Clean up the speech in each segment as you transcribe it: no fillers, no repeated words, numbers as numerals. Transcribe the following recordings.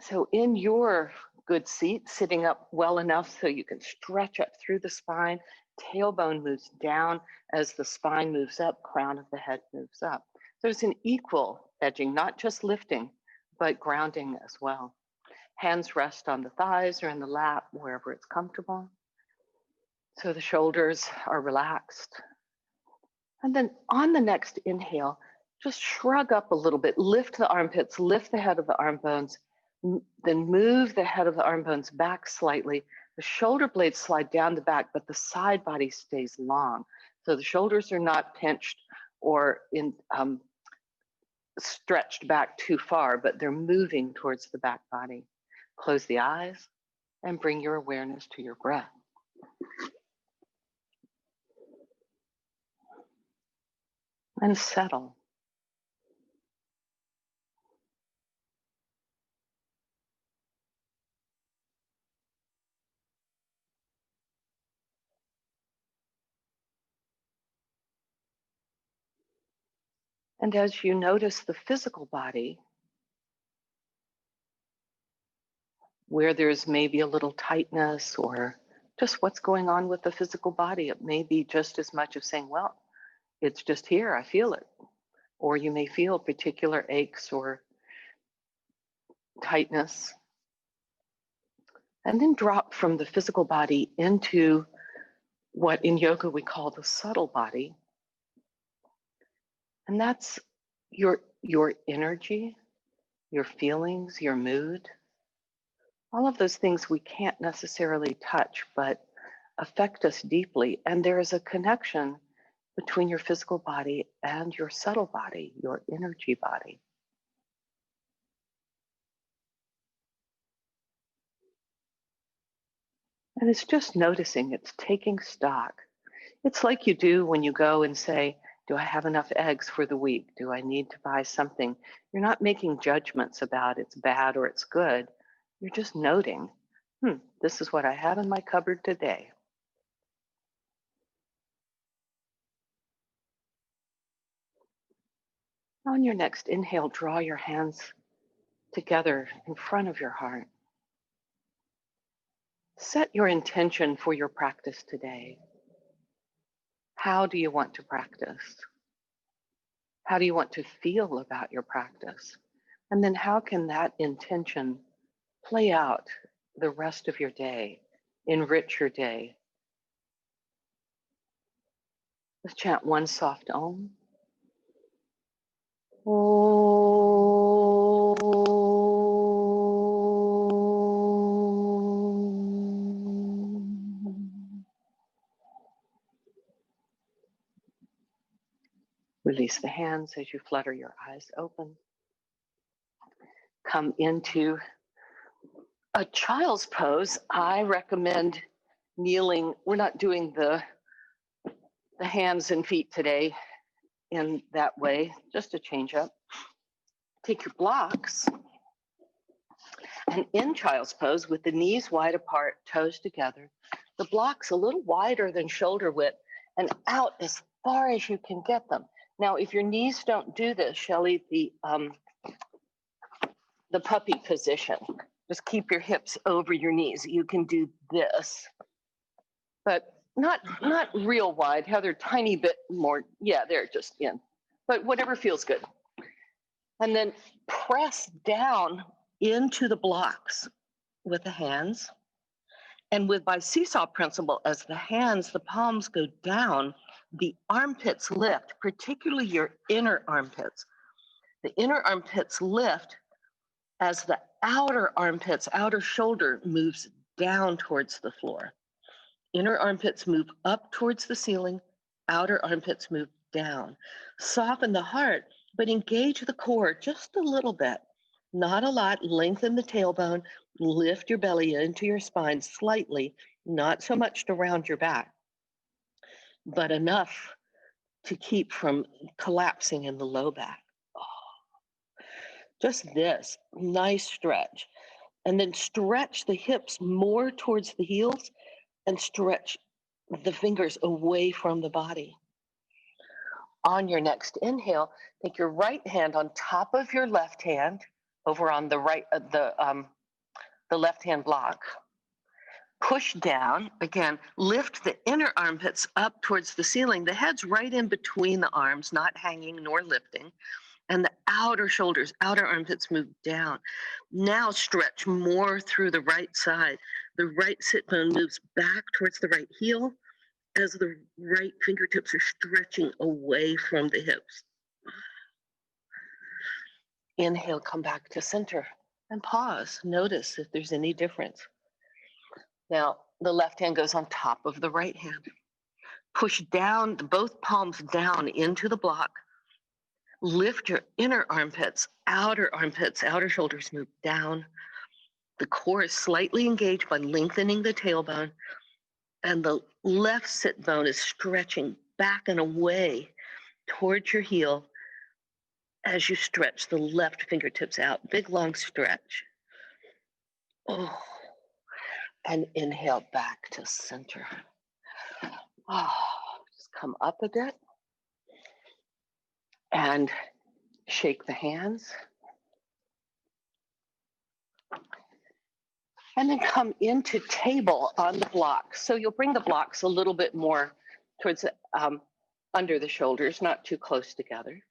So in your good seat, sitting up well enough so you can stretch up through the spine, tailbone moves down as the spine moves up, crown of the head moves up. There's an equal edging, not just lifting, but grounding as well. Hands rest on the thighs or in the lap, wherever it's comfortable. So the shoulders are relaxed. And then on the next inhale, just shrug up a little bit, lift the armpits, lift the head of the arm bones, then move the head of the arm bones back slightly. The shoulder blades slide down the back, but the side body stays long. So the shoulders are not pinched or stretched back too far, but they're moving towards the back body. Close the eyes and bring your awareness to your breath. And settle. And as you notice the physical body, where there's maybe a little tightness or just what's going on with the physical body, it may be just as much of saying, well, it's just here, I feel it. Or you may feel particular aches or tightness. And then drop from the physical body into what in yoga we call the subtle body. And that's your energy, your feelings, your mood. All of those things we can't necessarily touch, but affect us deeply. And there is a connection between your physical body and your subtle body, your energy body. And it's just noticing, it's taking stock. It's like you do when you go and say, do I have enough eggs for the week? Do I need to buy something? You're not making judgments about it's bad or it's good. You're just noting, this is what I have in my cupboard today. On your next inhale, draw your hands together in front of your heart. Set your intention for your practice today. How do you want to practice? How do you want to feel about your practice? And then how can that intention play out the rest of your day, enrich your day? Let's chant one soft Om. Release the hands as you flutter your eyes open. Come into a child's pose. I recommend kneeling. We're not doing the hands and feet today in that way, just a change up. Take your blocks and in child's pose with the knees wide apart, toes together, the blocks a little wider than shoulder width and out as far as you can get them. Now, if your knees don't do this, Shelley, the puppy position, just keep your hips over your knees. You can do this, but not real wide. Heather, tiny bit more. Yeah, there, just in. But whatever feels good. And then press down into the blocks with the hands. And by seesaw principle, as the hands, the palms go down, the armpits lift, particularly your inner armpits. The inner armpits lift as the outer armpits, outer shoulder moves down towards the floor. Inner armpits move up towards the ceiling, outer armpits move down. Soften the heart, but engage the core just a little bit. Not a lot. Lengthen the tailbone, lift your belly into your spine slightly, not so much to round your back, but enough to keep from collapsing in the low back. Just this, nice stretch. And then stretch the hips more towards the heels and stretch the fingers away from the body. On your next inhale, take your right hand on top of your left hand, over on the right, the left hand block. Push down, again, lift the inner armpits up towards the ceiling. The head's right in between the arms, not hanging nor lifting. And the outer shoulders, outer armpits move down. Now stretch more through the right side. The right sit bone moves back towards the right heel as the right fingertips are stretching away from the hips. Inhale, come back to center and pause. Notice if there's any difference. Now, the left hand goes on top of the right hand. Push down, both palms down into the block. Lift your inner armpits, outer shoulders move down. The core is slightly engaged by lengthening the tailbone, and the left sit bone is stretching back and away towards your heel as you stretch the left fingertips out. Big, long stretch. Oh. And inhale back to center. Oh, just come up a bit and shake the hands. And then come into table on the blocks. So you'll bring the blocks a little bit more towards under the shoulders, not too close together.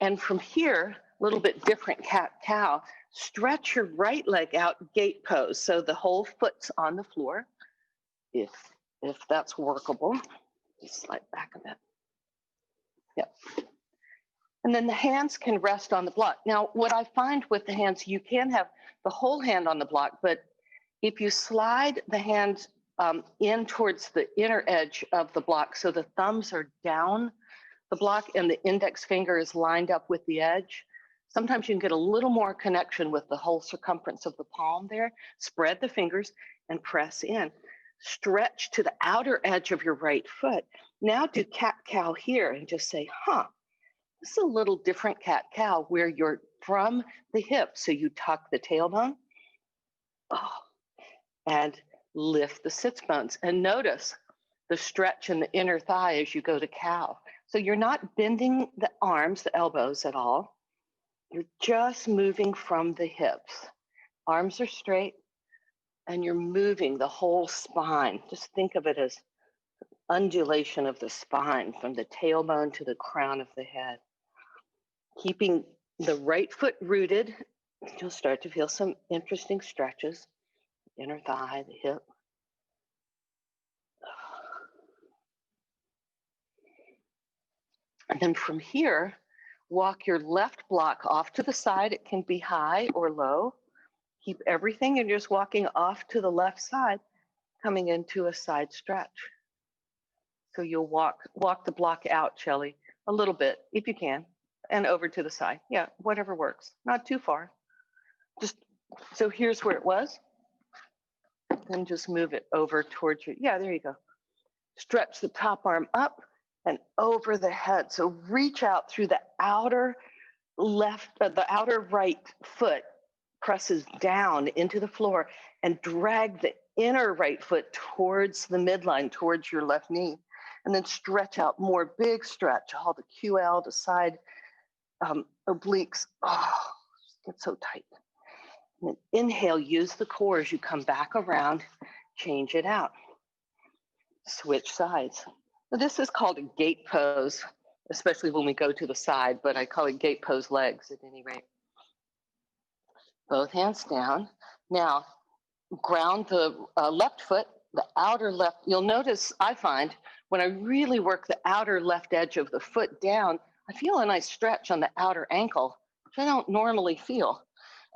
And from here, a little bit different cat-cow. Stretch your right leg out, gate pose. So the whole foot's on the floor, if that's workable. Just slide back a bit. Yep. And then the hands can rest on the block. Now, what I find with the hands, you can have the whole hand on the block, but if you slide the hand in towards the inner edge of the block, so the thumbs are down the block and the index finger is lined up with the edge, sometimes you can get a little more connection with the whole circumference of the palm there. Spread the fingers and press in. Stretch to the outer edge of your right foot. Now do cat-cow here and just say, this is a little different cat-cow where you're from the hip. So you tuck the tailbone and lift the sits bones. And notice the stretch in the inner thigh as you go to cow. So you're not bending the arms, the elbows at all. You're just moving from the hips. Arms are straight and you're moving the whole spine. Just think of it as undulation of the spine from the tailbone to the crown of the head. Keeping the right foot rooted, you'll start to feel some interesting stretches. Inner thigh, the hip. And then from here, walk your left block off to the side. It can be high or low. Keep everything and you're just walking off to the left side, coming into a side stretch. So you'll walk the block out, Shelley, a little bit, if you can, and over to the side. Yeah, whatever works. Not too far. Just, so here's where it was. Then just move it over towards you. Yeah, there you go. Stretch the top arm up and over the head. So reach out through the outer the outer right foot presses down into the floor and drag the inner right foot towards the midline, towards your left knee. And then stretch out more, big stretch, all the QL, the side obliques. Oh, get so tight. And then inhale, use the core as you come back around, change it out. Switch sides. Now, this is called a gate pose, especially when we go to the side, but I call it gate pose legs at any rate. Both hands down. Now, ground the left foot, the outer left. You'll notice, I find, when I really work the outer left edge of the foot down, I feel a nice stretch on the outer ankle, which I don't normally feel.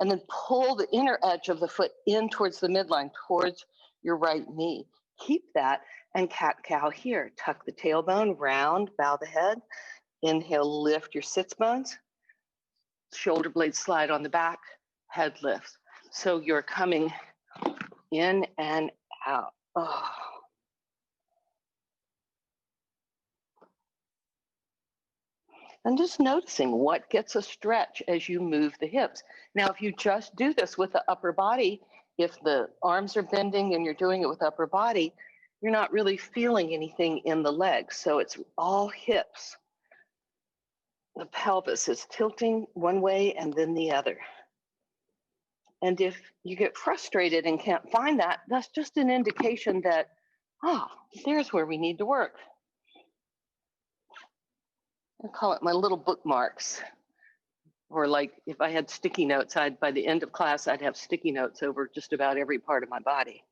And then pull the inner edge of the foot in towards the midline, towards your right knee. Keep that and cat-cow here. Tuck the tailbone, round, bow the head. Inhale, lift your sits bones. Shoulder blades slide on the back, head lifts. So you're coming in and out. Oh. And just noticing what gets a stretch as you move the hips. Now, if you just do this with the upper body, if the arms are bending and you're doing it with upper body, you're not really feeling anything in the legs. So it's all hips. The pelvis is tilting one way and then the other. And if you get frustrated and can't find that, that's just an indication that, there's where we need to work. I call it my little bookmarks. Or like if I had sticky notes, by the end of class, I'd have sticky notes over just about every part of my body.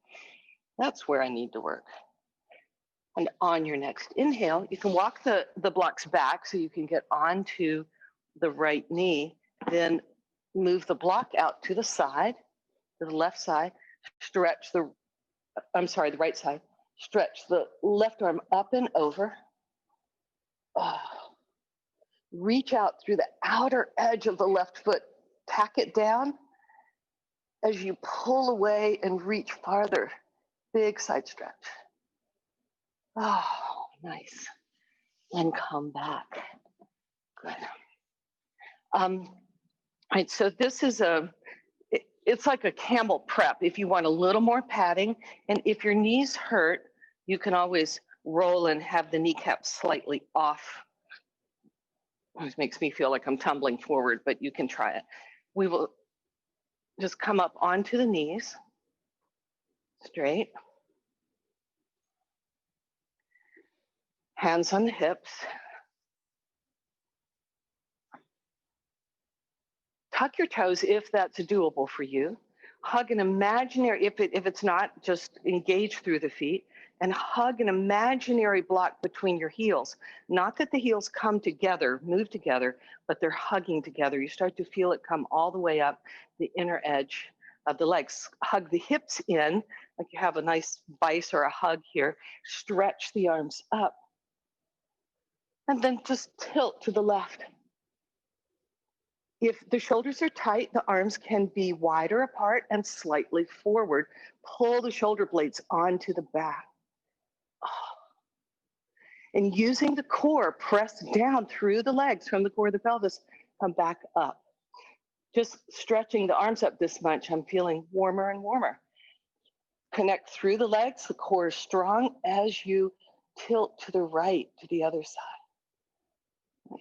That's where I need to work. And on your next inhale, you can walk the blocks back so you can get onto the right knee, then move the block out to the side, to the left side, stretch the right side, stretch the left arm up and over. Reach out through the outer edge of the left foot, tack it down as you pull away and reach farther. Big side stretch. Oh, nice. And come back. Good. All right, so this is it's like a camel prep if you want a little more padding. And if your knees hurt, you can always roll and have the kneecap slightly off. It makes me feel like I'm tumbling forward, but you can try it. We will just come up onto the knees, straight. Hands on the hips. Tuck your toes if that's doable for you. Hug an imaginary, if it's not, just engage through the feet and hug an imaginary block between your heels. Not that the heels come together, move together, but they're hugging together. You start to feel it come all the way up the inner edge of the legs. Hug the hips in, like you have a nice vice or a hug here. Stretch the arms up. And then just tilt to the left. If the shoulders are tight, the arms can be wider apart and slightly forward. Pull the shoulder blades onto the back. And using the core, press down through the legs from the core of the pelvis, come back up. Just stretching the arms up this much, I'm feeling warmer and warmer. Connect through the legs, the core is strong as you tilt to the right, to the other side.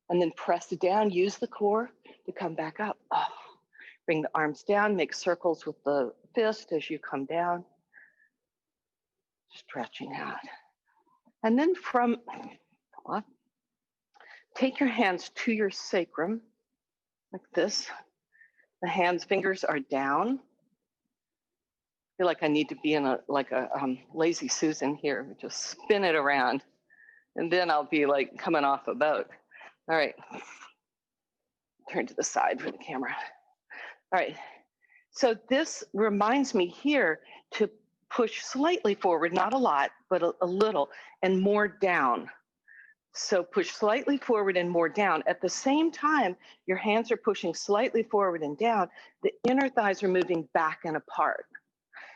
And then press down, use the core to come back up. Bring the arms down, make circles with the fist as you come down. Stretching out. And then take your hands to your sacrum, like this. The hands, fingers are down. I feel like I need to be in a lazy Susan here, just spin it around. And then I'll be like coming off a boat. All right. Turn to the side for the camera. All right. So this reminds me here to push slightly forward, not a lot, but a little, and more down. So push slightly forward and more down. At the same time, your hands are pushing slightly forward and down. The inner thighs are moving back and apart.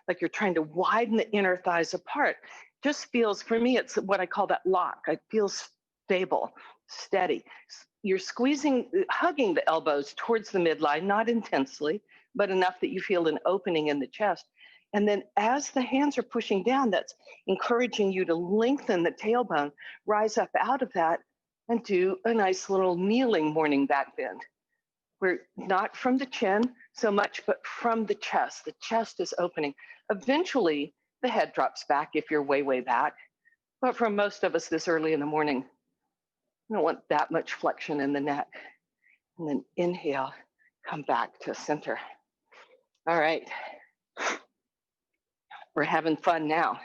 Like you're trying to widen the inner thighs apart. Just feels, for me, it's what I call that lock. It feels stable, steady. You're hugging the elbows towards the midline, not intensely, but enough that you feel an opening in the chest. And then as the hands are pushing down, that's encouraging you to lengthen the tailbone, rise up out of that, and do a nice little kneeling morning back bend. We're not from the chin so much, but from the chest. The chest is opening. Eventually, the head drops back if you're way, way back. But for most of us this early in the morning, you don't want that much flexion in the neck. And then inhale, come back to center. All right. We're having fun now.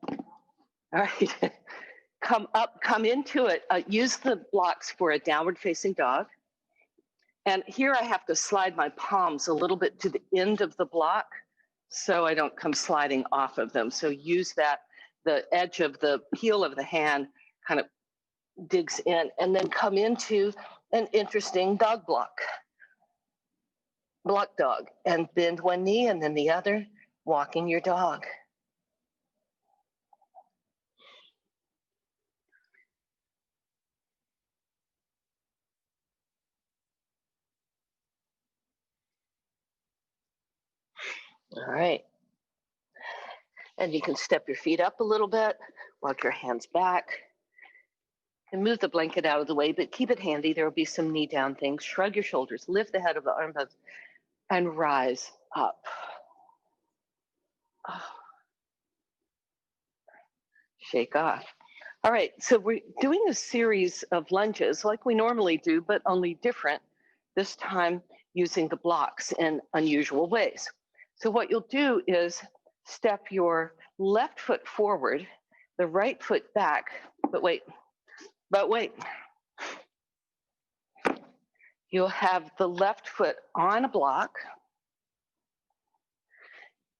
All right. Come up, come into it. Use the blocks for a downward facing dog. And here I have to slide my palms a little bit to the end of the block so I don't come sliding off of them. So use that, the edge of the heel of the hand kind of digs in, and then come into an interesting dog block dog, and bend one knee and then the other, walking your dog. All right. And you can step your feet up a little bit, walk your hands back. And move the blanket out of the way, but keep it handy. There will be some knee down things. Shrug your shoulders, lift the head of the arm bones, and rise up. Shake off. All right, so we're doing a series of lunges like we normally do, but only different, this time using the blocks in unusual ways. So what you'll do is step your left foot forward, the right foot back, but wait. You'll have the left foot on a block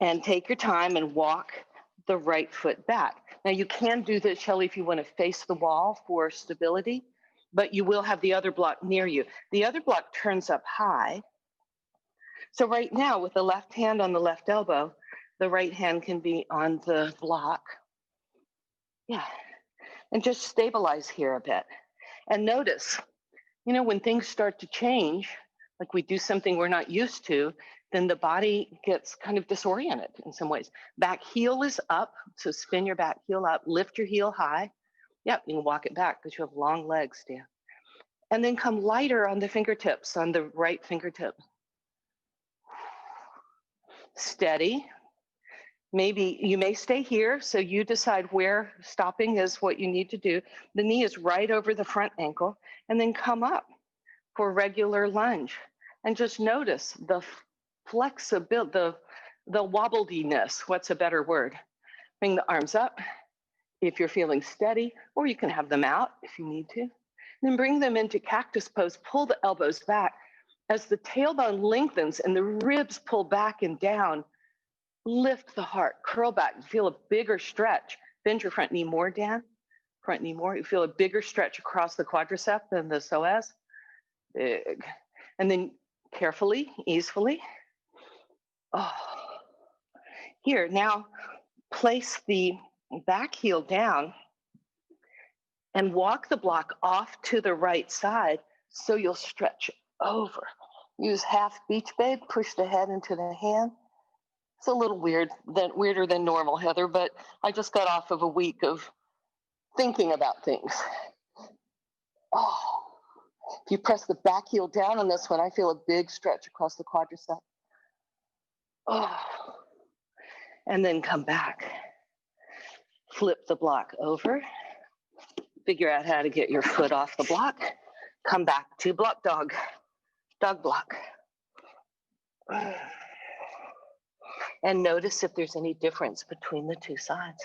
and take your time and walk the right foot back. Now you can do this, Shelley, if you want to face the wall for stability, but you will have the other block near you. The other block turns up high. So right now with the left hand on the left elbow, the right hand can be on the block. Yeah, and just stabilize here a bit. And notice, you know, when things start to change, like we do something we're not used to, then the body gets kind of disoriented in some ways. Back heel is up, so spin your back heel up, lift your heel high. Yep, you can walk it back because you have long legs, Dan. And then come lighter on the fingertips, on the right fingertip. Steady. Maybe you may stay here, so you decide where stopping is what you need to do. The knee is right over the front ankle, and then come up for regular lunge. And just notice the flexibility, the wobbliness, what's a better word? Bring the arms up if you're feeling steady, or you can have them out if you need to. Then bring them into cactus pose, pull the elbows back. As the tailbone lengthens and the ribs pull back and down, lift the heart, curl back, feel a bigger stretch. Bend your front knee more, Dan. Front knee more. You feel a bigger stretch across the quadricep than the psoas. Big. And then carefully, easily. Oh. Here, now place the back heel down and walk the block off to the right side so you'll stretch over. Use half beach babe, push the head into the hand. It's a little weirder than normal, Heather, but I just got off of a week of thinking about things. Oh, if you press the back heel down on this one, I feel a big stretch across the quadricep. Oh, and then come back. Flip the block over. Figure out how to get your foot off the block. Come back to block dog block. And notice if there's any difference between the two sides.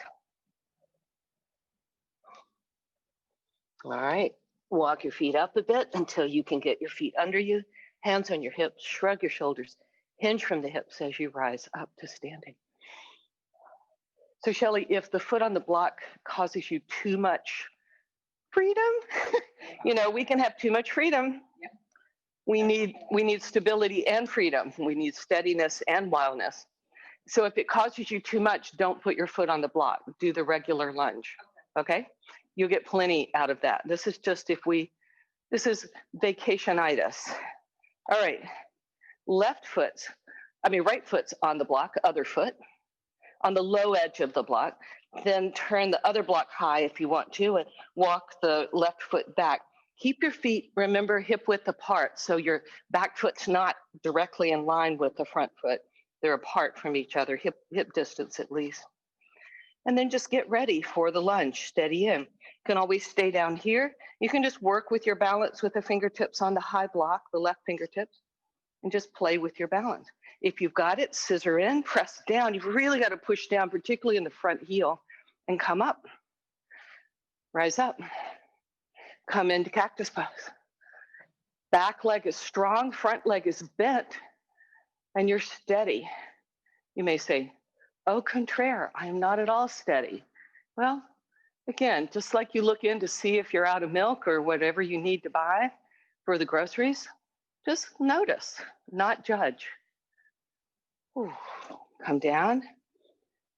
All right, walk your feet up a bit until you can get your feet under you, hands on your hips, shrug your shoulders, hinge from the hips as you rise up to standing. So Shelley, if the foot on the block causes you too much freedom, you know, we can have too much freedom. Yeah. We need stability and freedom. We need steadiness and wildness. So if it causes you too much, don't put your foot on the block. Do the regular lunge, okay? You'll get plenty out of that. This is just this is vacationitis. All right, right foot's on the block, other foot, on the low edge of the block. Then turn the other block high if you want to and walk the left foot back. Keep your feet, remember, hip width apart. So your back foot's not directly in line with the front foot. They're apart from each other, hip distance at least. And then just get ready for the lunge, steady in. You can always stay down here. You can just work with your balance with the fingertips on the high block, the left fingertips, and just play with your balance. If you've got it, scissor in, press down. You've really got to push down, particularly in the front heel, and come up. Rise up. Come into cactus pose. Back leg is strong, front leg is bent, and you're steady. You may say, au contraire, I am not at all steady. Well, again, just like you look in to see if you're out of milk or whatever you need to buy for the groceries, just notice, not judge. Ooh, come down,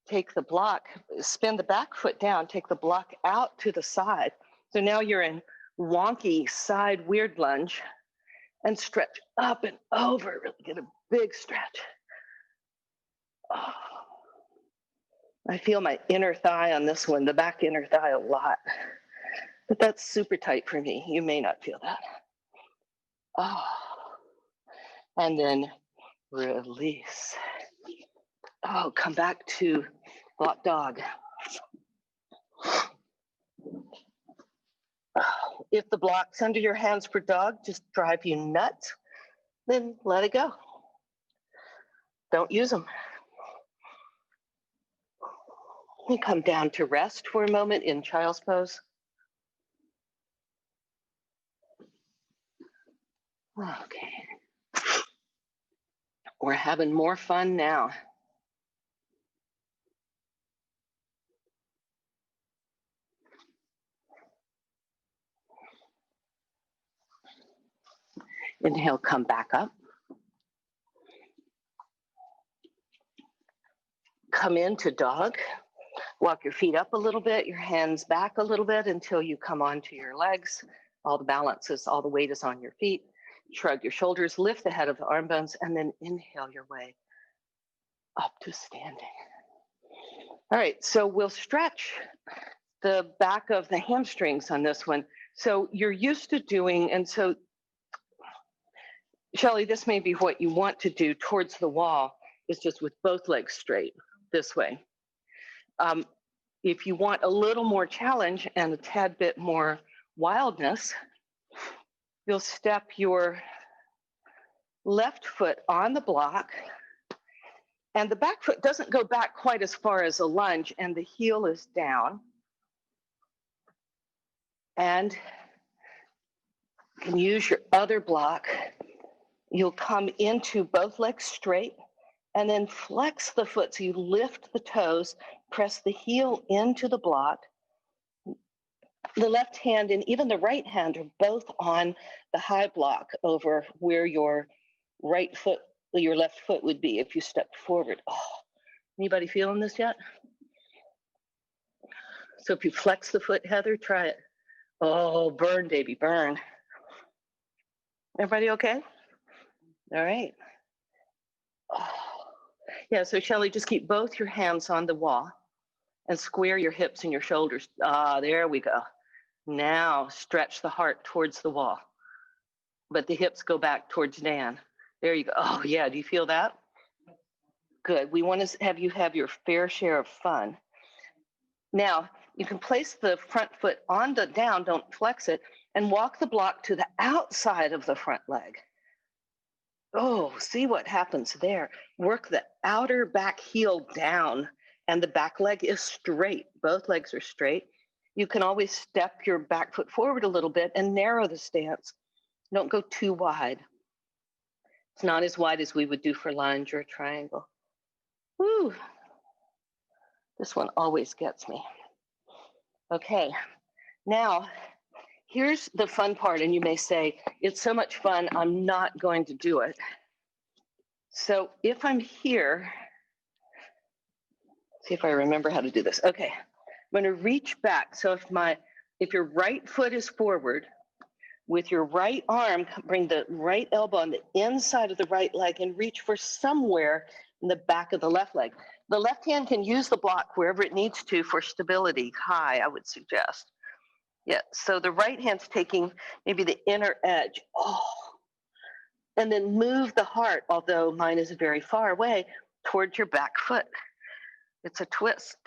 take the block, spin the back foot down, take the block out to the side. So now you're in wonky side weird lunge and stretch up and over, really get a big stretch. Oh. I feel my inner thigh on this one, the back inner thigh a lot. But that's super tight for me. You may not feel that. Oh. And then release. Oh, come back to block dog. If the blocks under your hands for dog just drive you nuts, then let it go. Don't use them. We come down to rest for a moment in child's pose. Okay. We're having more fun now. Inhale, come back up. Come into dog. Walk your feet up a little bit, your hands back a little bit until you come onto your legs. All the balance is, all the weight is on your feet. Shrug your shoulders, lift the head of the arm bones, and then inhale your way up to standing. All right, so we'll stretch the back of the hamstrings on this one. So you're used to doing, and so Shelly, this may be what you want to do towards the wall, is just with both legs straight this way. If you want a little more challenge and a tad bit more wildness, you'll step your left foot on the block, and the back foot doesn't go back quite as far as a lunge, and the heel is down. And you can use your other block. You'll come into both legs straight and then flex the foot. So you lift the toes, press the heel into the block. The left hand and even the right hand are both on the high block over where your right foot, your left foot would be if you stepped forward. Oh, anybody feeling this yet? So if you flex the foot, Heather, try it. Oh, burn, baby, burn. Everybody okay? All right. Oh. Yeah, so Shelly, just keep both your hands on the wall and square your hips and your shoulders. Ah, there we go. Now stretch the heart towards the wall, but the hips go back towards Dan. There you go. Oh yeah, do you feel that? Good. We want to have you have your fair share of fun. Now, you can place the front foot on the down, don't flex it, and walk the block to the outside of the front leg. Oh, see what happens there. Work the outer back heel down, and the back leg is straight. Both legs are straight. You can always step your back foot forward a little bit and narrow the stance. Don't go too wide. It's not as wide as we would do for lunge or triangle. Woo. This one always gets me. Okay, now here's the fun part, and you may say, it's so much fun, I'm not going to do it. So if I'm here, see if I remember how to do this. Okay, I'm gonna reach back. So if your right foot is forward, with your right arm, bring the right elbow on the inside of the right leg and reach for somewhere in the back of the left leg. The left hand can use the block wherever it needs to for stability, high, I would suggest. Yeah, so the right hand's taking maybe the inner edge. Oh, and then move the heart, although mine is very far away, towards your back foot. It's a twist.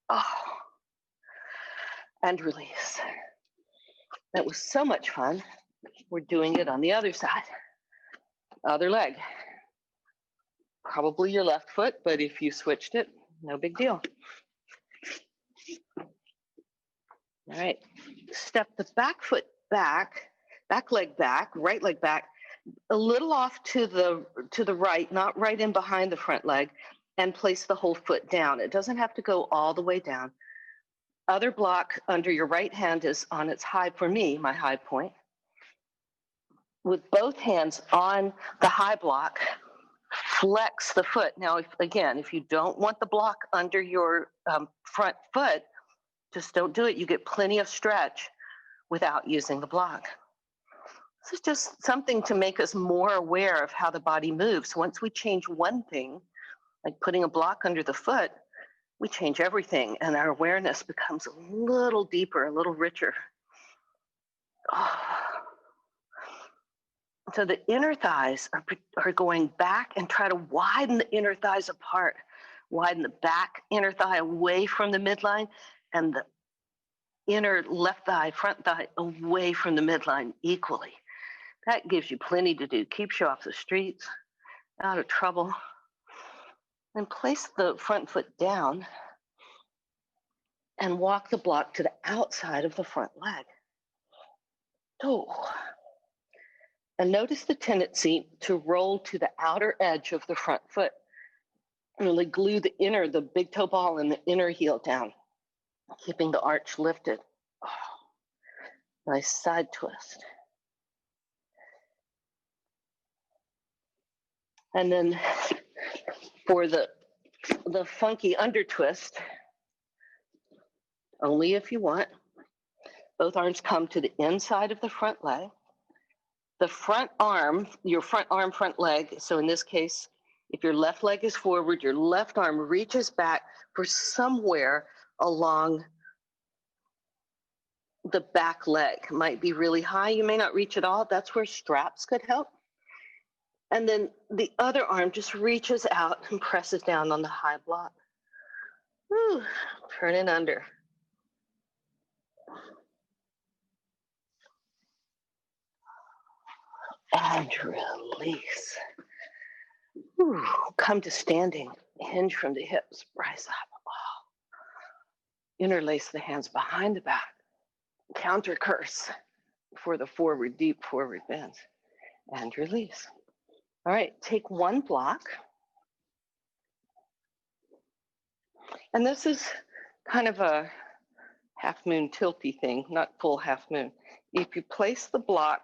Oh, and release. That was so much fun. We're doing it on the other side. Other leg. Probably your left foot, but if you switched it, no big deal. All right, step the back foot back, back leg back, right leg back, a little off to the right, not right in behind the front leg, and place the whole foot down. It doesn't have to go all the way down. Other block under your right hand is on its high, for me, my high point. With both hands on the high block, flex the foot. Now, if you don't want the block under your front foot, just don't do it. You get plenty of stretch without using the block. This is just something to make us more aware of how the body moves. Once we change one thing, like putting a block under the foot, we change everything, and our awareness becomes a little deeper, a little richer. So the inner thighs are going back, and try to widen the inner thighs apart. Widen the back inner thigh away from the midline, and the inner left thigh, front thigh away from the midline equally. That gives you plenty to do. Keeps you off the streets, out of trouble. And place the front foot down and walk the block to the outside of the front leg. Oh. And notice the tendency to roll to the outer edge of the front foot. Really glue the big toe ball and the inner heel down, keeping the arch lifted. Oh, nice side twist. And then for the funky under twist, only if you want, both arms come to the inside of the front leg. The front arm, your front arm, front leg, so in this case, if your left leg is forward, your left arm reaches back for somewhere along the back leg. It might be really high, you may not reach at all. That's where straps could help. And then the other arm just reaches out and presses down on the high block. Whew, turn it under. And release. Whew, come to standing, hinge from the hips, rise up. Oh. Interlace the hands behind the back. Counter curse for the forward, deep forward bends. And release. All right, take one block. And this is kind of a half moon tilty thing, not full half moon. If you place the block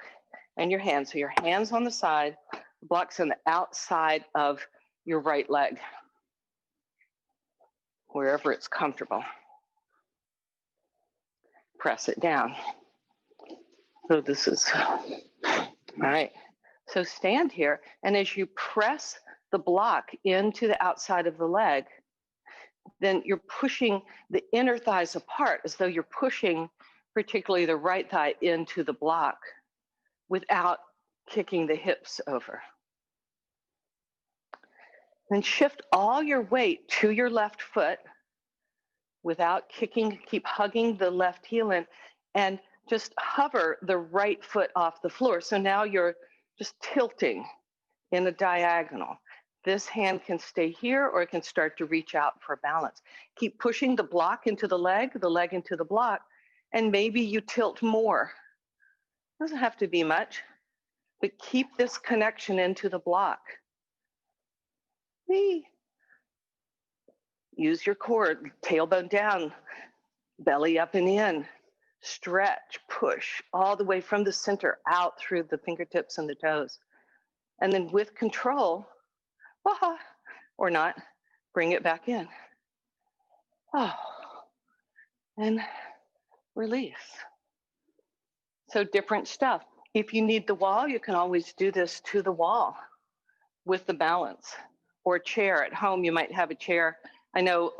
and your hands, so your hands on the side, the block's on the outside of your right leg, wherever it's comfortable. Press it down. So this is, all right. So stand here, and as you press the block into the outside of the leg, then you're pushing the inner thighs apart as though you're pushing particularly the right thigh into the block without kicking the hips over. Then shift all your weight to your left foot without kicking, keep hugging the left heel in, and just hover the right foot off the floor. So now you're just tilting in a diagonal. This hand can stay here, or it can start to reach out for balance. Keep pushing the block into the leg into the block, and maybe you tilt more. Doesn't have to be much, but keep this connection into the block. Use your core, tailbone down, belly up and in. Stretch, push all the way from the center out through the fingertips and the toes. And then with control, or not, bring it back in. Oh, and release. So different stuff. If you need the wall, you can always do this to the wall with the balance, or chair. At home, you might have a chair. I know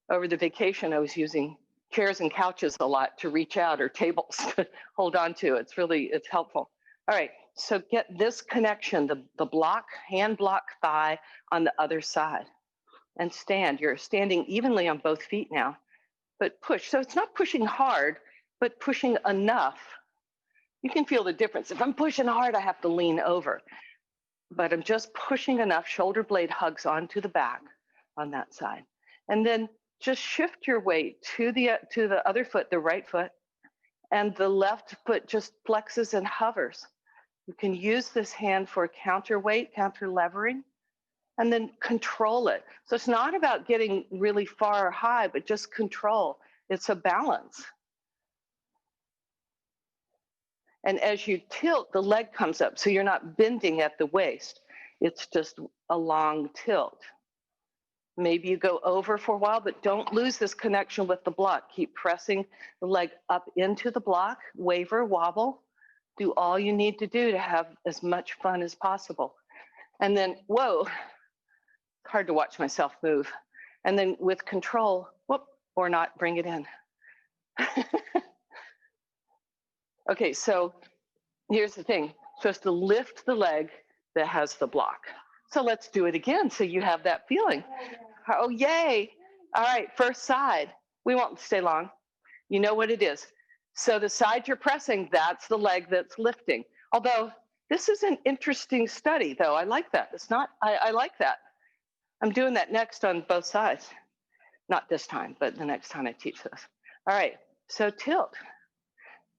over the vacation, I was using chairs and couches a lot to reach out, or tables to hold on to. It's helpful. All right, so get this connection, the block, hand block thigh on the other side, and stand. You're standing evenly on both feet now, but push. So it's not pushing hard, but pushing enough. You can feel the difference. If I'm pushing hard, I have to lean over, but I'm just pushing enough. Shoulder blade hugs onto the back on that side. And then just shift your weight to the other foot, the right foot, and the left foot just flexes and hovers. You can use this hand for counterweight, counter levering, and then control it. So it's not about getting really far or high, but just control. It's a balance. And as you tilt, the leg comes up, so you're not bending at the waist. It's just a long tilt. Maybe you go over for a while, but don't lose this connection with the block. Keep pressing the leg up into the block, waver, wobble. Do all you need to do to have as much fun as possible. And then, whoa, it's hard to watch myself move. And then with control, whoop, or not, bring it in. Okay, so here's the thing. Supposed to lift the leg that has the block. So let's do it again so you have that feeling. Oh, yay. All right, first side. We won't stay long. You know what it is. So the side you're pressing, that's the leg that's lifting. Although this is an interesting study, though. I like that. It's not, I like that. I'm doing that next on both sides. Not this time, but the next time I teach this. All right, so tilt.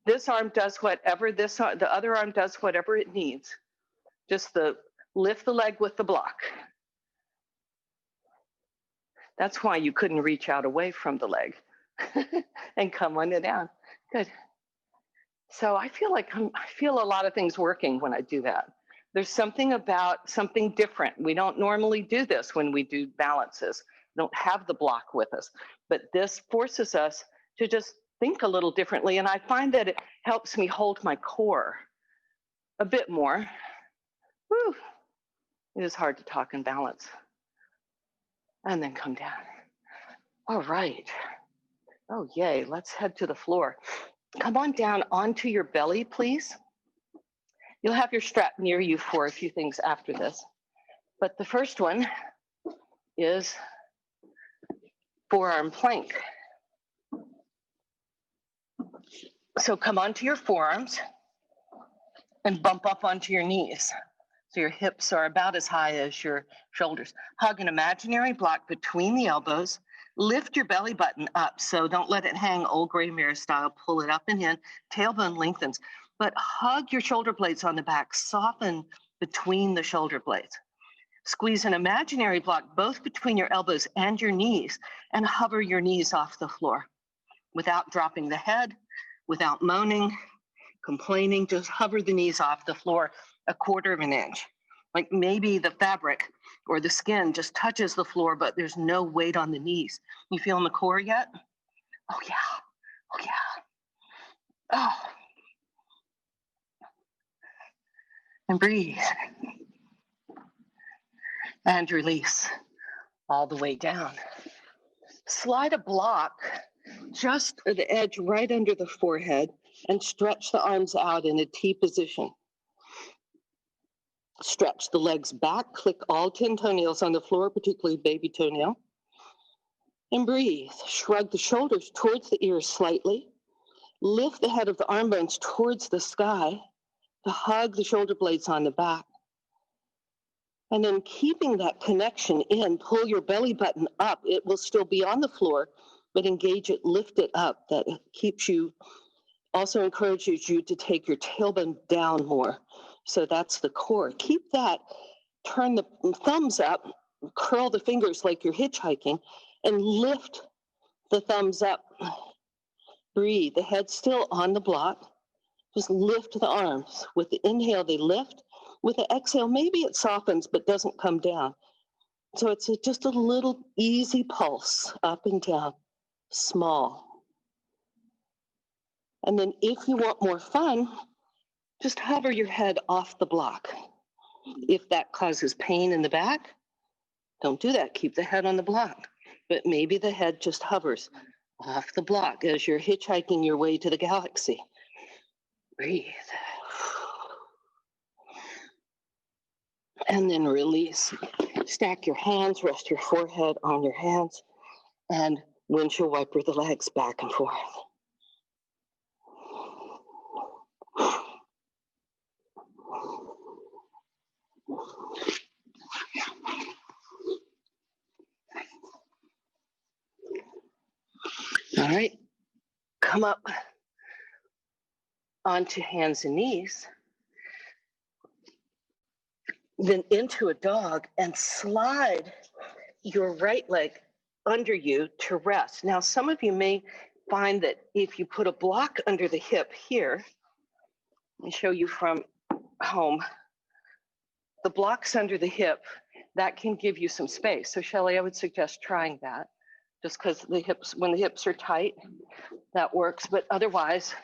This arm does whatever the other arm does whatever it needs. Just lift the leg with the block. That's why you couldn't reach out away from the leg and come on it down. Good. So I feel like I feel a lot of things working when I do that. There's something about something different. We don't normally do this when we do balances. We don't have the block with us, but this forces us to just think a little differently. And I find that it helps me hold my core a bit more. Whew. It is hard to talk and balance. And then come down. All right. Oh, yay. Let's head to the floor. Come on down onto your belly, please. You'll have your strap near you for a few things after this. But the first one is forearm plank. So come onto your forearms and bump up onto your knees. So your hips are about as high as your shoulders. Hug an imaginary block between the elbows. Lift your belly button up, so don't let it hang old gray mare style. Pull it up and in. Tailbone lengthens. But hug your shoulder blades on the back. Soften between the shoulder blades. Squeeze an imaginary block both between your elbows and your knees, and hover your knees off the floor without dropping the head, without moaning, complaining. Just hover the knees off the floor a quarter of an inch. Like maybe the fabric or the skin just touches the floor, but there's no weight on the knees. You feeling the core yet? Oh, yeah. Oh, yeah. Oh. And breathe. And release all the way down. Slide a block just at the edge right under the forehead and stretch the arms out in a T position. Stretch the legs back, click all 10 toenails on the floor, particularly baby toenail. And breathe. Shrug the shoulders towards the ears slightly. Lift the head of the arm bones towards the sky to hug the shoulder blades on the back. And then keeping that connection in, pull your belly button up. It will still be on the floor, but engage it, lift it up. That keeps you, also encourages you to take your tailbone down more. So that's the core. Keep that, turn the thumbs up, curl the fingers like you're hitchhiking, and lift the thumbs up. Breathe, the head still on the block. Just lift the arms. With the inhale, they lift. With the exhale, maybe it softens but doesn't come down. So it's just a little easy pulse up and down, small. And then if you want more fun, just hover your head off the block. If that causes pain in the back, don't do that. Keep the head on the block. But maybe the head just hovers off the block as you're hitchhiking your way to the galaxy. Breathe. And then release. Stack your hands, rest your forehead on your hands, and windshield wiper the legs back and forth. All right, come up onto hands and knees, then into a dog and slide your right leg under you to rest. Now, some of you may find that if you put a block under the hip here, let me show you from home, the blocks under the hip, that can give you some space. So Shelley, I would suggest trying that just because the hips, when the hips are tight, that works. But otherwise,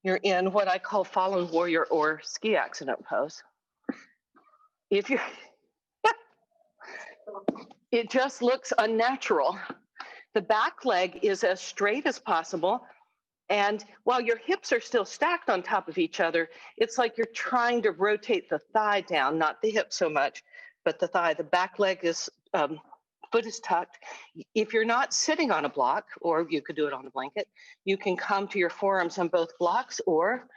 you're in what I call fallen warrior or ski accident pose. If you, it just looks unnatural. The back leg is as straight as possible. And while your hips are still stacked on top of each other, it's like you're trying to rotate the thigh down, not the hip so much, but the thigh. The back leg is, foot is tucked. If you're not sitting on a block, or you could do it on the blanket, you can come to your forearms on both blocks, or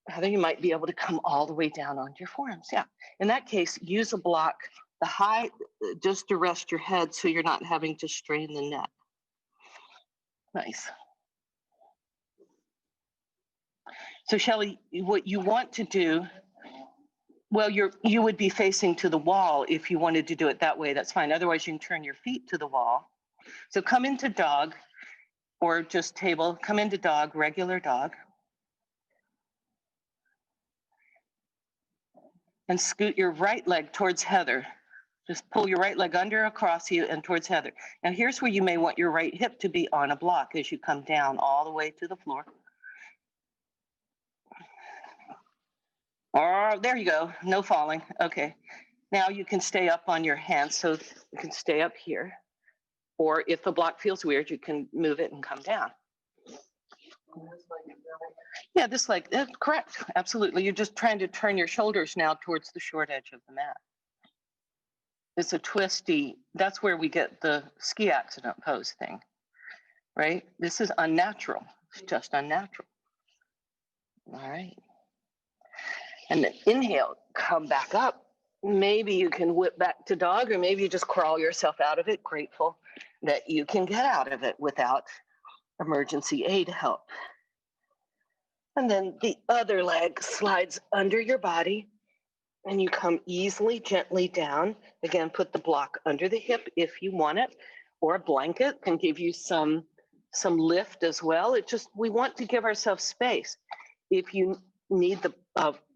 Heather, you might be able to come all the way down onto your forearms. Yeah. In that case, use a block, the high, just to rest your head so you're not having to strain the neck. Nice. So Shelley, what you want to do, well, you would be facing to the wall if you wanted to do it that way. That's fine. Otherwise, you can turn your feet to the wall. So come into dog, or just table. Come into dog, regular dog. And scoot your right leg towards Heather. Just pull your right leg under across you and towards Heather. Now here's where you may want your right hip to be on a block as you come down all the way to the floor. Oh, there you go. No falling. Okay. Now you can stay up on your hands, so you can stay up here. Or if the block feels weird, you can move it and come down. Yeah, this leg, correct. Absolutely. You're just trying to turn your shoulders now towards the short edge of the mat. It's a twisty, that's where we get the ski accident pose thing, right? This is unnatural. It's just unnatural. All right. And then inhale, come back up. Maybe you can whip back to dog, or maybe you just crawl yourself out of it, grateful that you can get out of it without emergency aid help. And then the other leg slides under your body, and you come easily, gently down. Again, put the block under the hip if you want it, or a blanket can give you some lift as well. It just, we want to give ourselves space. If you need the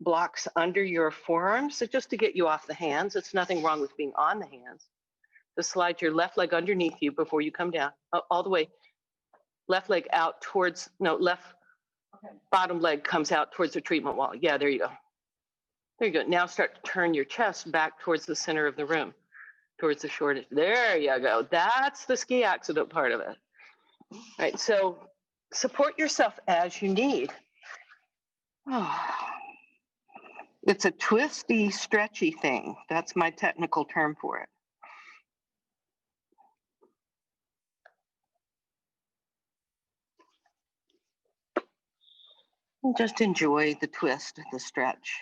blocks under your forearms, so just to get you off the hands, it's nothing wrong with being on the hands. Just slide your left leg underneath you before you come down, all the way. Left leg out towards, no, left bottom leg comes out towards the treatment wall. Yeah, there you go. There you go. Now start to turn your chest back towards the center of the room, towards the short edge. There you go. That's the ski accident part of it. All right, so support yourself as you need. Oh. It's a twisty, stretchy thing. That's my technical term for it. And just enjoy the twist, the stretch.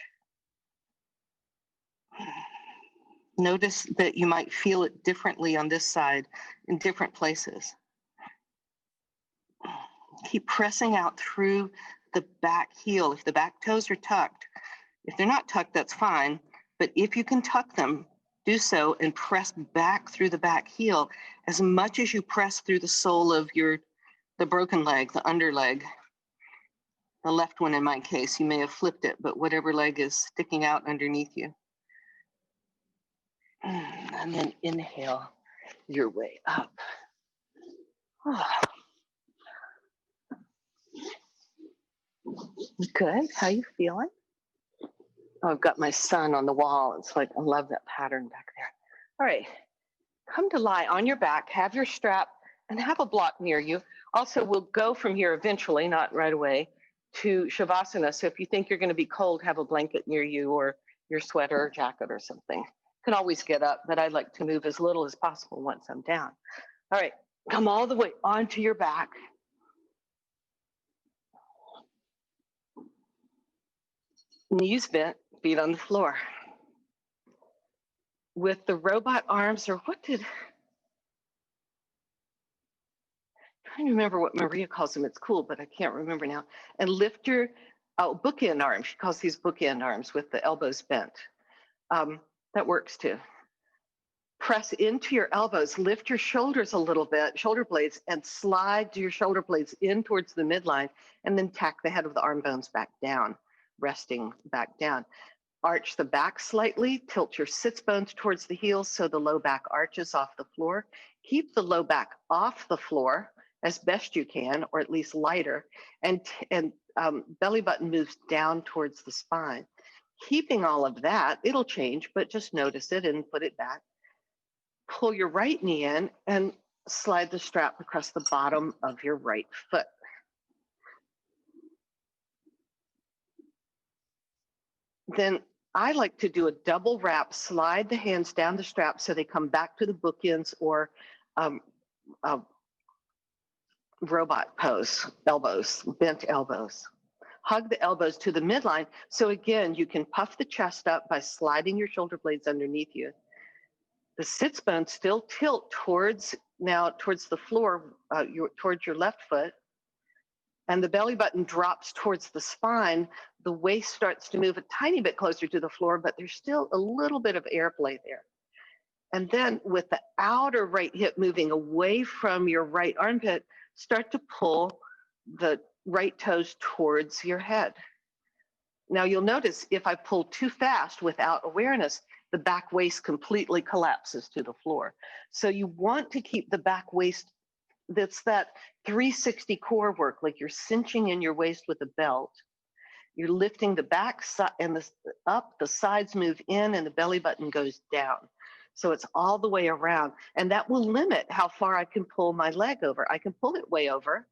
Notice that you might feel it differently on this side in different places. Keep pressing out through the back heel. If the back toes are tucked, if they're not tucked, that's fine. But if you can tuck them, do so and press back through the back heel as much as you press through the sole of the broken leg, the under leg. The left one in my case, you may have flipped it, but whatever leg is sticking out underneath you. And then inhale your way up. Good. How you feeling? Oh, I've got my son on the wall. It's like, I love that pattern back there. All right. Come to lie on your back, have your strap, and have a block near you. Also, we'll go from here eventually, not right away, to Shavasana. So if you think you're going to be cold, have a blanket near you or your sweater or jacket or something. You can always get up, but I like to move as little as possible once I'm down. All right, come all the way onto your back. Knees bent, feet on the floor. With the robot arms, or what did, I don't remember what Maria calls them. It's cool, but I can't remember now. And lift your bookend arms. She calls these bookend arms with the elbows bent. That works too. Press into your elbows, lift your shoulders a little bit, shoulder blades, and slide your shoulder blades in towards the midline, and then tack the head of the arm bones back down, resting back down. Arch the back slightly, tilt your sits bones towards the heels so the low back arches off the floor. Keep the low back off the floor as best you can, or at least lighter, and belly button moves down towards the spine. Keeping all of that, it'll change, but just notice it and put it back. Pull your right knee in and slide the strap across the bottom of your right foot. then I like to do a double wrap, slide the hands down the strap so they come back to the bookends, or um, uh, robot pose, elbows, bent elbows. Hug the elbows to the midline. So again, you can puff the chest up by sliding your shoulder blades underneath you. The sits bones still tilt towards the floor, towards your left foot, and the belly button drops towards the spine. The waist starts to move a tiny bit closer to the floor, but there's still a little bit of airplay there. And then with the outer right hip moving away from your right armpit, start to pull the right toes towards your head. Now you'll notice if I pull too fast without awareness, the back waist completely collapses to the floor. So you want to keep the back waist, that's that 360 core work, like you're cinching in your waist with a belt. You're lifting the back side and the sides move in, and the belly button goes down. So it's all the way around, and that will limit how far I can pull my leg over. I can pull it way over,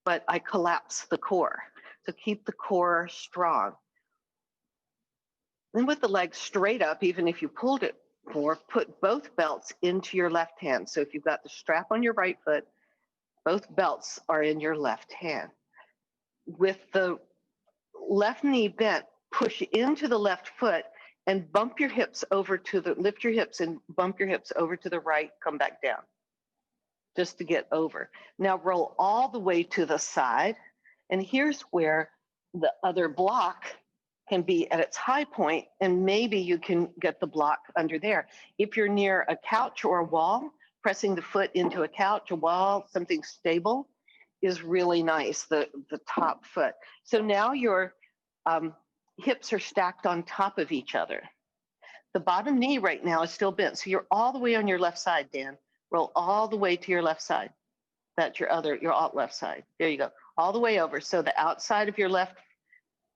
but I collapse the core. So keep the core strong. Then with the leg straight up, even if you pulled it more, put both belts into your left hand. So if you've got the strap on your right foot, both belts are in your left hand. With the left knee bent, push into the left foot and bump your hips over to the, lift your hips and bump your hips over to the right, come back down, just to get over. Now roll all the way to the side. And here's where the other block can be at its high point, and maybe you can get the block under there. If you're near a couch or a wall, pressing the foot into a couch, a wall, something stable is really nice, the top foot. So now your hips are stacked on top of each other. The bottom knee right now is still bent. So you're all the way on your left side, Dan. Roll all the way to your left side. That's your alt left side. There you go. All the way over. So the outside of your left,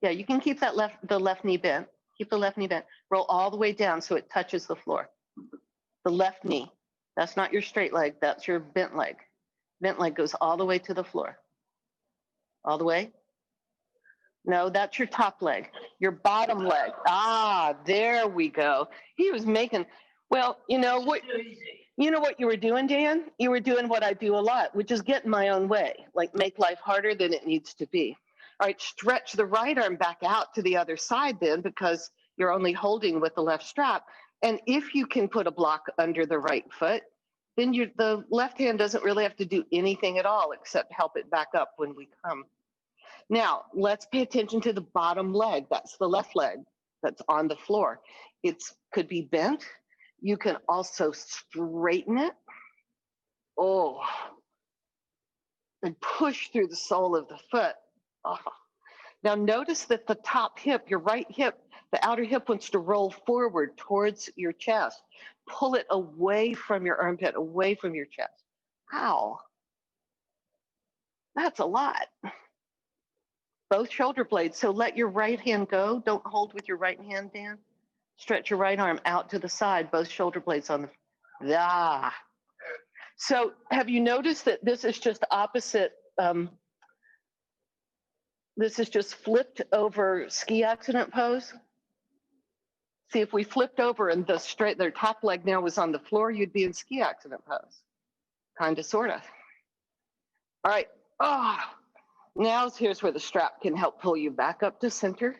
yeah, you can keep the left knee bent. Keep the left knee bent. Roll all the way down so it touches the floor. The left knee. That's not your straight leg. That's your bent leg. Bent leg goes all the way to the floor. All the way? No, that's your top leg. Your bottom leg. Ah, there we go. He was making, well, you know what you were doing, Dan? You were doing what I do a lot, which is get in my own way, like make life harder than it needs to be. All right, stretch the right arm back out to the other side then, because you're only holding with the left strap. And if you can put a block under the right foot, then the left hand doesn't really have to do anything at all except help it back up when we come. Now, let's pay attention to the bottom leg. That's the left leg that's on the floor. It could be bent. You can also straighten it. Oh, and push through the sole of the foot. Oh. Now notice that the top hip, your right hip, the outer hip wants to roll forward towards your chest. Pull it away from your armpit, away from your chest. How? That's a lot. Both shoulder blades. So let your right hand go. Don't hold with your right hand, Dan. Stretch your right arm out to the side, both shoulder blades on the, ah. So have you noticed that this is just opposite, this is just flipped over ski accident pose? See, if we flipped over and their top leg now was on the floor, you'd be in ski accident pose. Kind of, sort of. All right, now here's where the strap can help pull you back up to center.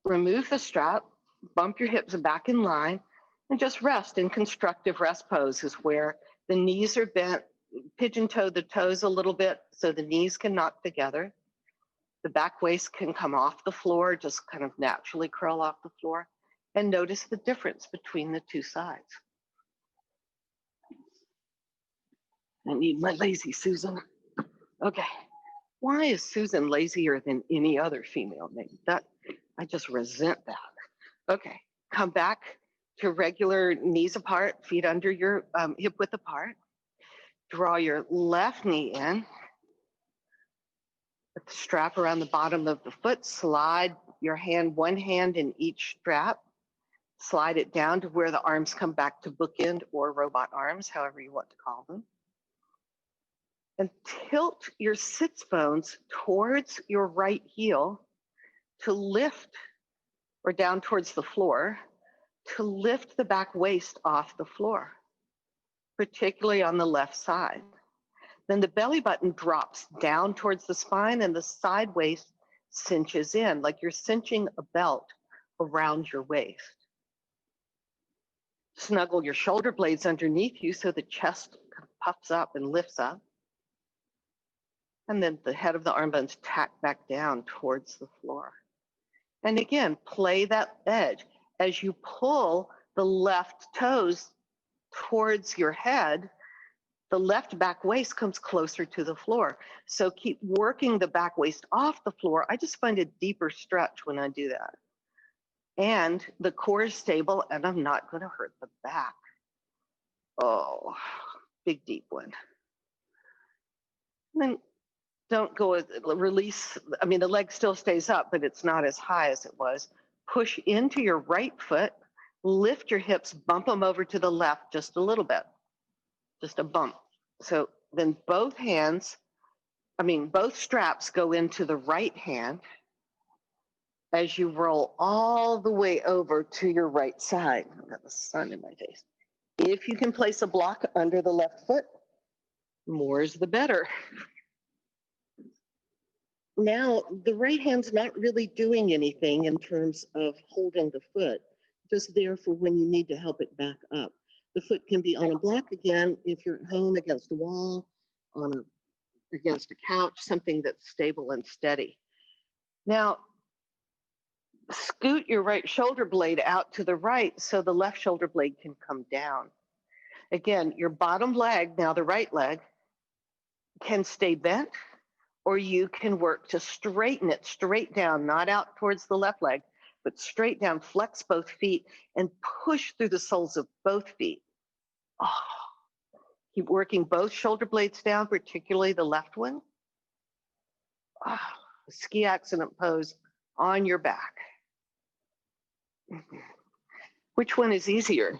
Remove the strap, bump your hips back in line, and just rest in constructive rest pose is where the knees are bent, pigeon toe the toes a little bit so the knees can knock together. The back waist can come off the floor, just kind of naturally curl off the floor, and notice the difference between the two sides. I need my lazy Susan. Okay. Why is Susan lazier than any other female name? I just resent that. Okay, come back to regular knees apart, feet under your hip width apart. Draw your left knee in. Put the strap around the bottom of the foot. Slide your hand, one hand in each strap. Slide it down to where the arms come back to bookend or robot arms, however you want to call them. And tilt your sits bones towards your right heel to lift or down towards the floor to lift the back waist off the floor, particularly on the left side. Then the belly button drops down towards the spine and the side waist cinches in, like you're cinching a belt around your waist. Snuggle your shoulder blades underneath you so the chest puffs up and lifts up. And then the head of the arm bones tack back down towards the floor. And again, play that edge. As you pull the left toes towards your head, the left back waist comes closer to the floor. So keep working the back waist off the floor. I just find a deeper stretch when I do that. And the core is stable and I'm not going to hurt the back. Oh, big deep one. And then don't go with release. I mean, the leg still stays up, but it's not as high as it was. Push into your right foot, lift your hips, bump them over to the left just a little bit, just a bump. So then both straps go into the right hand as you roll all the way over to your right side. I've got the sun in my face. If you can place a block under the left foot, more is the better. Now, the right hand's not really doing anything in terms of holding the foot, just there for when you need to help it back up. The foot can be on a block again if you're at home, against a wall, against a couch, something that's stable and steady. Now, scoot your right shoulder blade out to the right so the left shoulder blade can come down. Again, your bottom leg, now the right leg, can stay bent, or you can work to straighten it straight down, not out towards the left leg, but straight down, flex both feet and push through the soles of both feet. Oh, keep working both shoulder blades down, particularly the left one. Oh, ski accident pose on your back. Which one is easier?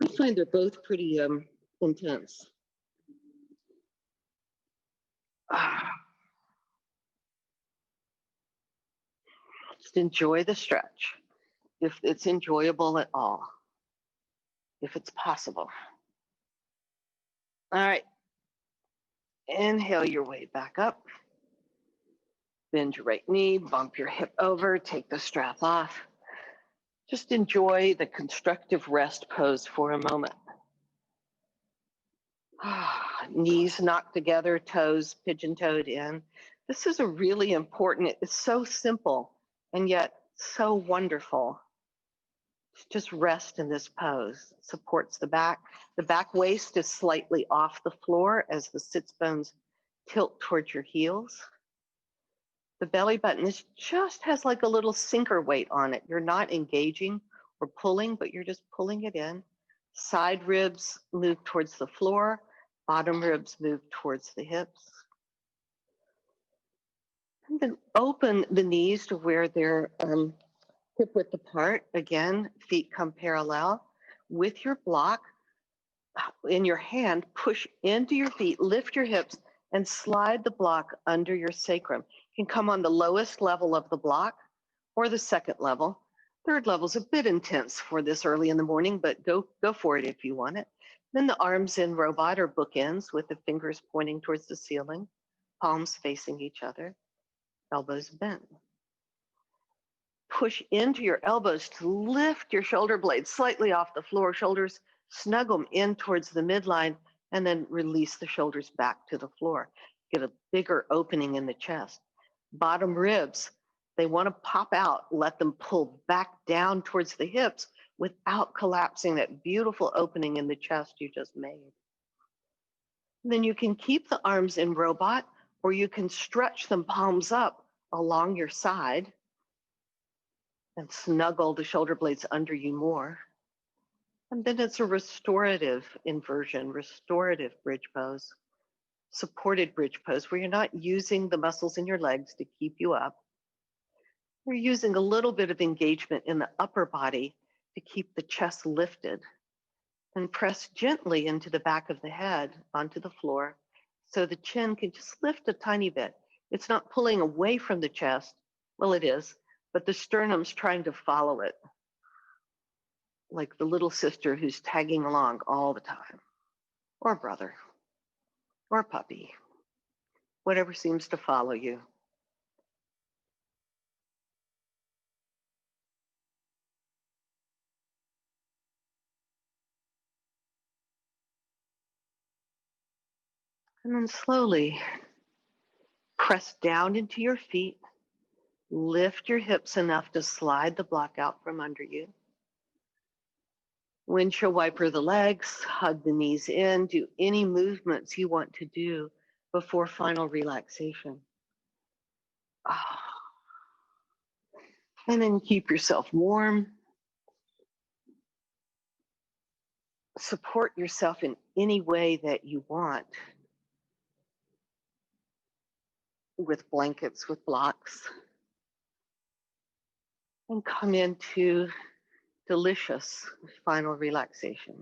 I find they're both pretty intense. Just enjoy the stretch, if it's enjoyable at all, if it's possible. All right, inhale your way back up. Bend your right knee, bump your hip over, take the strap off. Just enjoy the constructive rest pose for a moment. Knees knocked together, toes pigeon-toed in. This is a really important, it's so simple and yet so wonderful. Just rest in this pose. It supports the back. The back waist is slightly off the floor as the sits bones tilt towards your heels. The belly button just has like a little sinker weight on it. You're not engaging or pulling, but you're just pulling it in. Side ribs move towards the floor. Bottom ribs move towards the hips. And then open the knees to where they're hip width apart. Again, feet come parallel. With your block in your hand, push into your feet, lift your hips, and slide the block under your sacrum. You can come on the lowest level of the block or the second level. Third level is a bit intense for this early in the morning, but go for it if you want it. Then the arms in robot or bookends with the fingers pointing towards the ceiling, palms facing each other, elbows bent. Push into your elbows to lift your shoulder blades slightly off the floor, shoulders snuggle them in towards the midline, and then release the shoulders back to the floor. Get a bigger opening in the chest. Bottom ribs, they want to pop out, let them pull back down towards the hips without collapsing that beautiful opening in the chest you just made. And then you can keep the arms in robot, or you can stretch them palms up along your side and snuggle the shoulder blades under you more. And then it's a restorative inversion, restorative bridge pose, supported bridge pose, where you're not using the muscles in your legs to keep you up. You're using a little bit of engagement in the upper body to keep the chest lifted, and press gently into the back of the head onto the floor so the chin can just lift a tiny bit. It's not pulling away from the chest. Well, it is, but the sternum's trying to follow it, like the little sister who's tagging along all the time, or brother, or puppy, whatever seems to follow you. And then slowly press down into your feet, lift your hips enough to slide the block out from under you. Windshield wiper the legs, hug the knees in, do any movements you want to do before final relaxation. And then keep yourself warm. Support yourself in any way that you want, with blankets, with blocks, and come into delicious final relaxation.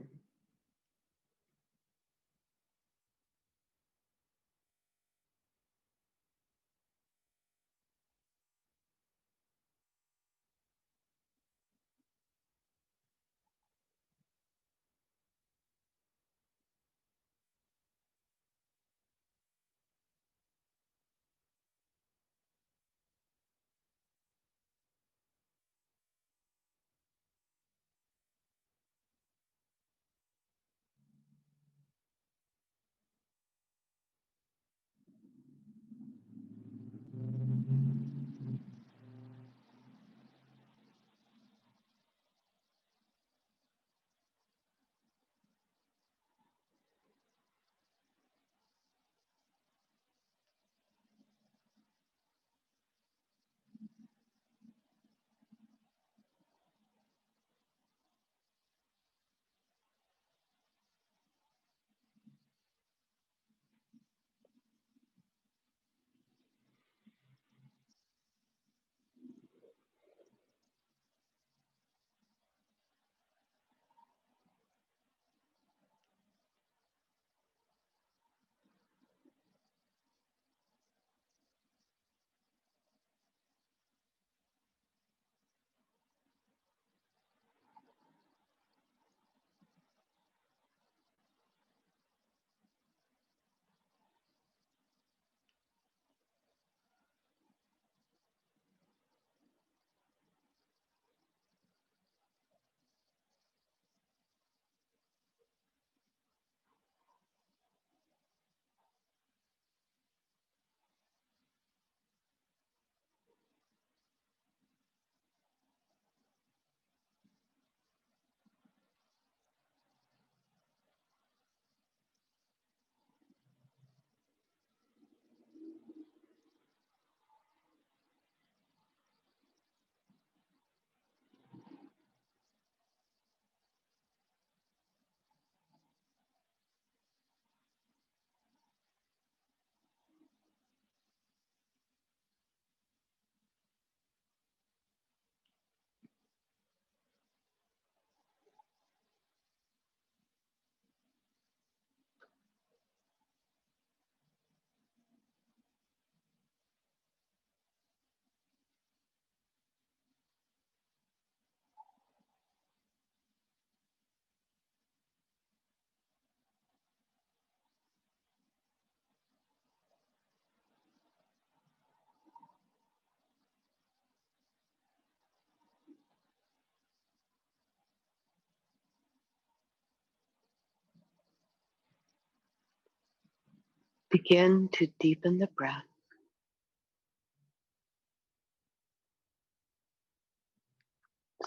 Begin to deepen the breath.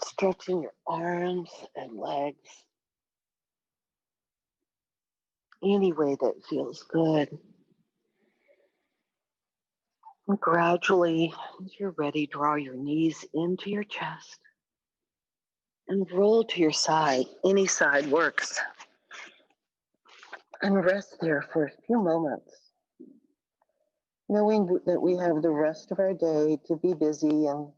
Stretching your arms and legs any way that feels good. And gradually, as you're ready, draw your knees into your chest and roll to your side. Any side works. And rest there for a few moments, knowing that we have the rest of our day to be busy and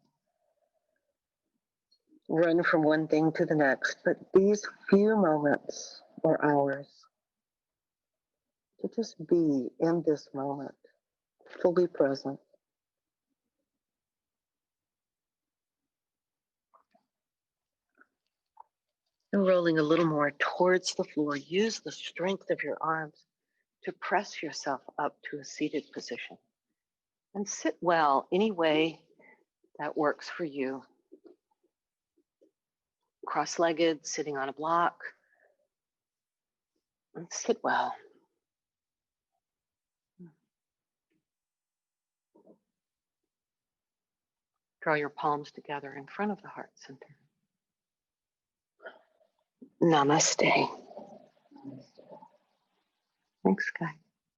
run from one thing to the next. But these few moments or hours to just be in this moment, fully present. And rolling a little more towards the floor, use the strength of your arms to press yourself up to a seated position. And sit well any way that works for you. Cross-legged, sitting on a block. And sit well. Draw your palms together in front of the heart center. Namaste. Thanks, Guy.